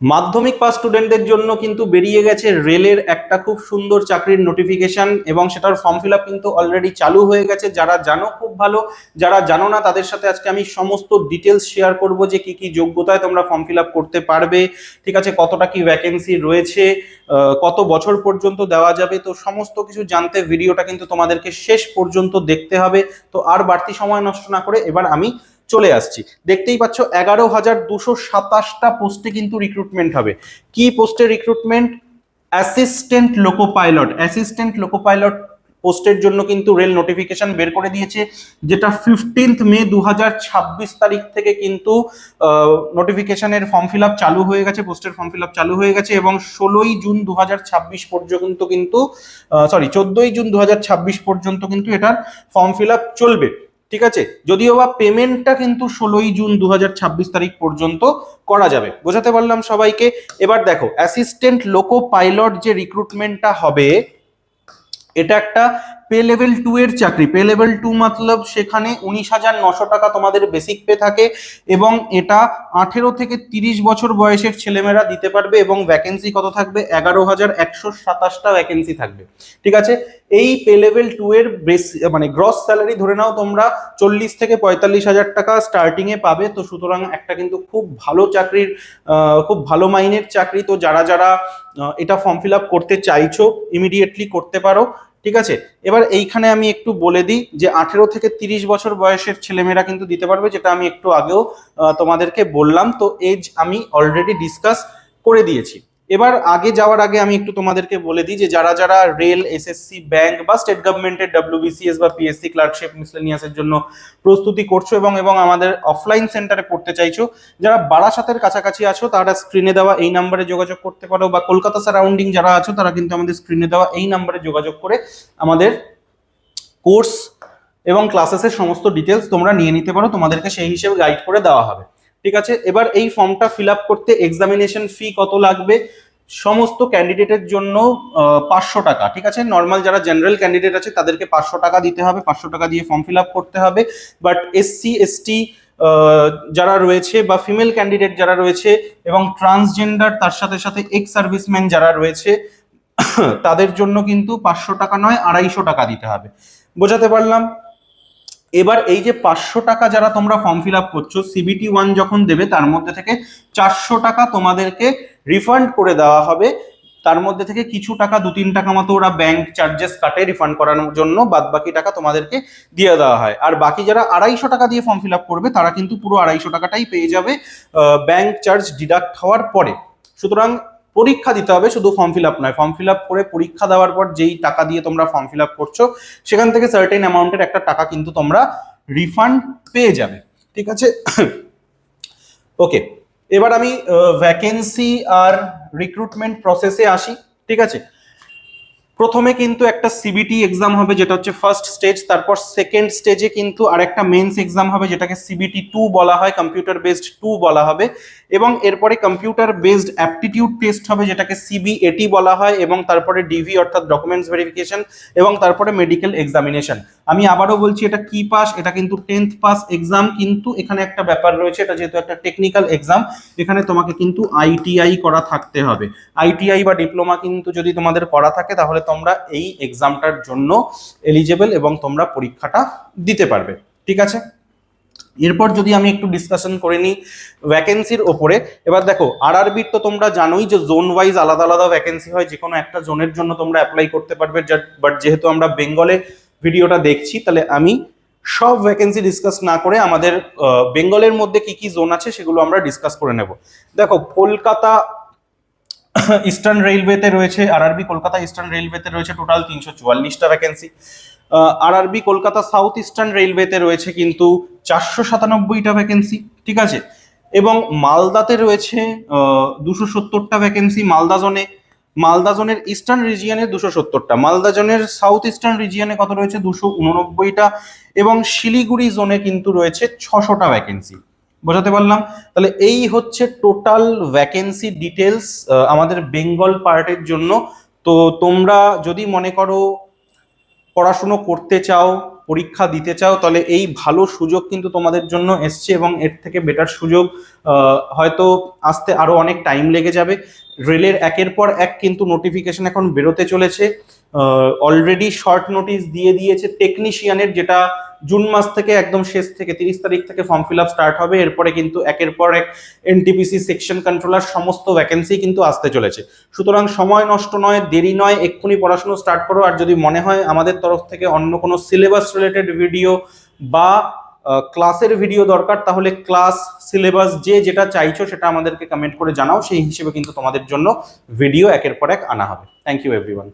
মাধ্যমিক পাস স্টুডেন্টদের জন্য কিন্তু বেরিয়ে গেছে রেলের একটা খুব সুন্দর চাকরির নোটিফিকেশন, এবং সেটার ফর্ম ফিল আপ কিন্তু অলরেডি চালু হয়ে গেছে। যারা জানো খুব ভালো, যারা জানো না তাদের সাথে আজকে আমি সমস্ত ডিটেলস শেয়ার করব যে কি কি যোগ্যতায় তোমরা ফর্ম ফিল আপ করতে পারবে, ঠিক আছে, কতটা কি ভ্যাকেন্সি রয়েছে, কত বছর পর্যন্ত দেওয়া যাবে। তো সমস্ত কিছু জানতে ভিডিওটা কিন্তু তোমাদেরকে শেষ পর্যন্ত দেখতে হবে। তো আর বাড়তি সময় নষ্ট না করে এবার আমি চলে আসছি। দেখতেই পাচ্ছ 11,227টা পোস্টে কিন্তু রিক্রুটমেন্ট হবে। কি পোস্টে রিক্রুটমেন্ট? অ্যাসিস্ট্যান্ট লোকো পাইলট পোস্টের জন্য কিন্তু রেল নোটিফিকেশন বের করে দিয়েছে, যেটা 15 মে 2026 তারিখ থেকে কিন্তু নোটিফিকেশনের ফর্ম ফিল আপ চালু হয়ে গেছে, পোস্টের ফর্ম ফিল আপ চালু হয়ে গেছে, এবং 16ই জুন 2026 পর্যন্ত কিন্তু 14ই জুন 2026 পর্যন্ত কিন্তু এটার ফর্ম ফিল আপ চলবে। ঠিক আছে, যদিও বা পেমেন্টটা কিন্তু 16ই জুন 2026 তারিখ পর্যন্ত করা যাবে। বোঝাতে পারলাম সবাইকে? এবার দেখো, অ্যাসিস্ট্যান্ট লোকো পাইলট যে রিক্রুটমেন্টটা হবে, এটা একটা পে লেভেল 2 এর চাকরি। পে লেভেল 2 মতলব সেখানে 19,900 টাকা তোমাদের বেসিক পে থাকে, এবং এটা 18 থেকে 30 বছর বয়সের ছেলেমেয়েরা দিতে পারবে, এবং ভ্যাকেন্সি কত থাকবে? 11,127টা ভ্যাকেন্সি থাকবে। ঠিক আছে, এই পে লেভেল 2 এর মানে গ্রস স্যালারি ধরে নাও তোমরা 40 থেকে 45,000 টাকা স্টার্টিং এ পাবে। তো সুতরাং একটা কিন্তু খুব ভালো চাকরির, খুব ভালো মাইনের চাকরি। তো যারা যারা এটা ফর্ম ফিল আপ করতে চাইছো ইমিডিয়েটলি করতে পারো। ঠিক আছে, এবার এইখানে আমি একটু বলে দিই যে 18 থেকে 30 বছর বয়সের ছেলেমেয়েরা কিন্তু দিতে পারবে, যেটা আমি একটু আগেও তোমাদেরকে বললাম। তো এজ আমি অলরেডি ডিসকাস করে দিয়েছি। এবার আগে যাওয়ার আগে আমি একটু তোমাদেরকে বলে দিই যে যারা যারা রেল, এসএসসি, ব্যাংক বা স্টেট গভর্নমেন্টের ডব্লিউবিসিএস বা পিএসসি ক্লার্কশিপ মিসলেনিয়াসের জন্য প্রস্তুতি করছো এবং এবং আমাদের অফলাইন সেন্টারে পড়তে চাইছো, যারা বারাসাতের কাছাকাছি আছো তারা স্ক্রিনে দেওয়া এই নাম্বারে যোগাযোগ করতে পারো, বা কলকাতা সারাউন্ডিং যারা আছো তারা কিন্তু আমাদের স্ক্রিনে দেওয়া এই নাম্বারে যোগাযোগ করে আমাদের কোর্স এবং ক্লাসেসের সমস্ত ডিটেলস তোমরা নিয়ে নিতে পারো, তোমাদেরকে সেই হিসেবে গাইড করে দেওয়া হবে। ঠিক আছে, এবার এই ফর্মটা ফিল আপ করতে এক্সামিনেশন ফি কত লাগবে? সমস্ত ক্যান্ডিডেটের জন্য 500 টাকা। ঠিক আছে, নর্মাল যারা জেনারেল ক্যান্ডিডেট আছে তাদেরকে 500 টাকা দিতে হবে, 500 টাকা দিয়ে ফর্ম ফিল আপ করতে হবে। বাট এসসি এসটি যারা রয়েছে বা ফিমেল ক্যান্ডিডেট যারা রয়েছে এবং ট্রান্সজেন্ডার, তার সাথে সাথে এক্স সার্ভিসম্যান যারা রয়েছে, তাদের জন্য কিন্তু 500 টাকা নয় 250 টাকা দিতে হবে। বোঝাতে পারলাম? এবার এই যে 500 টাকা যারা তোমরা ফর্ম ফিল আপ করছো, সিবিটি 1 যখন দেবে তার মধ্যে থেকে 400 টাকা তোমাদেরকে রিফান্ড করে দেওয়া হবে। তার মধ্যে থেকে কিছু টাকা, 2-3 টাকা মতো ওরা ব্যাংক চার্জেস কাটে রিফান্ড করানোর জন্য, বাদ বাকি টাকা তোমাদেরকে দিয়ে দেওয়া হয়। আর বাকি যারা 250 টাকা দিয়ে ফর্ম ফিল আপ করবে তারা কিন্তু পুরো 250 টাকাটাই পেয়ে যাবে ব্যাংক চার্জ ডিডাক্ট হওয়ার পরে। সুতরাং পরীক্ষা দিতে হবে, শুধু ফর্ম ফিল আপ নয়, ফর্ম ফিল আপ করে পরীক্ষা দেওয়ার পর যেই টাকা দিয়ে তোমরা ফর্ম ফিল আপ করছো সেখান থেকে সার্টেন অ্যামাউন্টের একটা টাকা কিন্তু তোমরা রিফান্ড পেয়ে যাবে। ঠিক আছে, ওকে। এবার আমি ভ্যাকেন্সি আর রিক্রুটমেন্ট প্রসেসে আসি। ঠিক আছে, প্রথমে কিন্তু একটা সিবিটি এক্সাম হবে, যেটা হচ্ছে ফার্স্ট স্টেজ। তারপর সেকেন্ড স্টেজে কিন্তু আরেকটা মেন্স এক্সাম হবে, যেটাকে সিবিটি 2 বলা হয়, কম্পিউটার বেসড 2 বলা হবে। এবং এরপরে কম্পিউটার বেসড অ্যাপটিটিউড টেস্ট হবে, যেটাকে সিবিএটি বলা হয়, এবং তারপরে ডিভি অর্থাৎ ডকুমেন্টস ভেরিফিকেশন, এবং তারপরে মেডিকেল এক্সামিনেশন। আমি আবারও বলছি, এটা কি পাস? এটা কিন্তু 10th পাস এক্সাম। কিন্তু এখানে একটা ব্যাপার রয়েছে, এটা যেহেতু একটা টেকনিক্যাল এক্সাম, এখানে তোমাকে কিন্তু আইটিআই করা থাকতে হবে। আইটিআই বা ডিপ্লোমা কিন্তু যদি তোমাদের করা থাকে তাহলে তোমরা এই এক্সামটার জন্য এলিজেবল এবং তোমরা পরীক্ষাটা দিতে পারবে। ঠিক আছে, এরপর যদি আমি একটু ডিসকাশন করে নিই ভ্যাকেন্সির ওপরে। এবার দেখো, আরআরবির তো তোমরা জানোই যে জোন ওয়াইজ আলাদা আলাদা ভ্যাকেন্সি হয়, যে কোনো একটা জোনের জন্য তোমরা অ্যাপ্লাই করতে পারবে। বাট যেহেতু আমরা বেঙ্গলে ভিডিওটা দেখছি, তাহলে আমি সব ভ্যাকেন্সি ডিসকাস না করে আমাদের বেঙ্গলের মধ্যে কি কি জোন আছে সেগুলো আমরা ডিসকাস করে নেব। দেখো, কলকাতা ইস্টার্ন রেলওয়েতে রয়েছে আরআরবি, কলকাতা ইস্টার্ন রেলওয়েতে রয়েছে টোটাল 344টা vacancy. RRB Kolkata south eastern রেলওয়েতে রয়েছে কিন্তু 497টা ভ্যাকেন্সি। ঠিক আছে, এবং মালদাতে রয়েছে 270টা ভ্যাকেন্সি মালদা জোনে। মালদা জোনের ইস্টার্ন রিজিয়নে 270টা, মালদা জোনের সাউথ ইস্টার্ন রিজিয়নে কত রয়েছে? 289টা, এবং শিলিগুড়ি জোনে কিন্তু রয়েছে 600টা ভ্যাকেন্সি। বোঝাতে পারলাম? তাহলে এই হচ্ছে টোটাল ভ্যাকেন্সি ডিটেলস আমাদের বেঙ্গল পার্টের জন্য। তো তোমরা যদি মনে করো পড়াশুনো করতে চাও, পরীক্ষা দিতে চাও, তাহলে এই ভালো সুযোগ কিন্তু তোমাদের জন্য এসছে, এবং এর থেকে বেটার সুযোগ হয়তো আসতে আরো অনেক টাইম লেগে যাবে। রেলের একের পর এক কিন্তু নোটিফিকেশন এখন বেরোতে চলেছে। অলরেডি শর্ট নোটিশ দিয়ে দিয়েছে টেকনিশিয়ানের, যেটা জুন মাস থেকে একদম শেষ থেকে 30 তারিখ থেকে ফর্ম ফিল আপ স্টার্ট হবে। এরপরে কিন্তু একের পর এক এনটিপিসি সেকশন কন্ট্রোলার সমস্ত ভ্যাকেন্সি কিন্তু আসতে চলেছে। সুতরাং সময় নষ্ট নয়, দেরি নয়, এক্ষুনি পড়াশোনা স্টার্ট করো। আর যদি মনে হয় আমাদের তরফ থেকে অন্য কোনো সিলেবাস রিলেটেড ভিডিও বা ক্লাসের ভিডিও দরকার, তাহলে ক্লাস, সিলেবাস যে যেটা চাইছো সেটা আমাদেরকে কমেন্ট করে জানাও, সেই হিসেবে কিন্তু তোমাদের জন্য ভিডিও একের পর এক আনা হবে। Thank you everyone.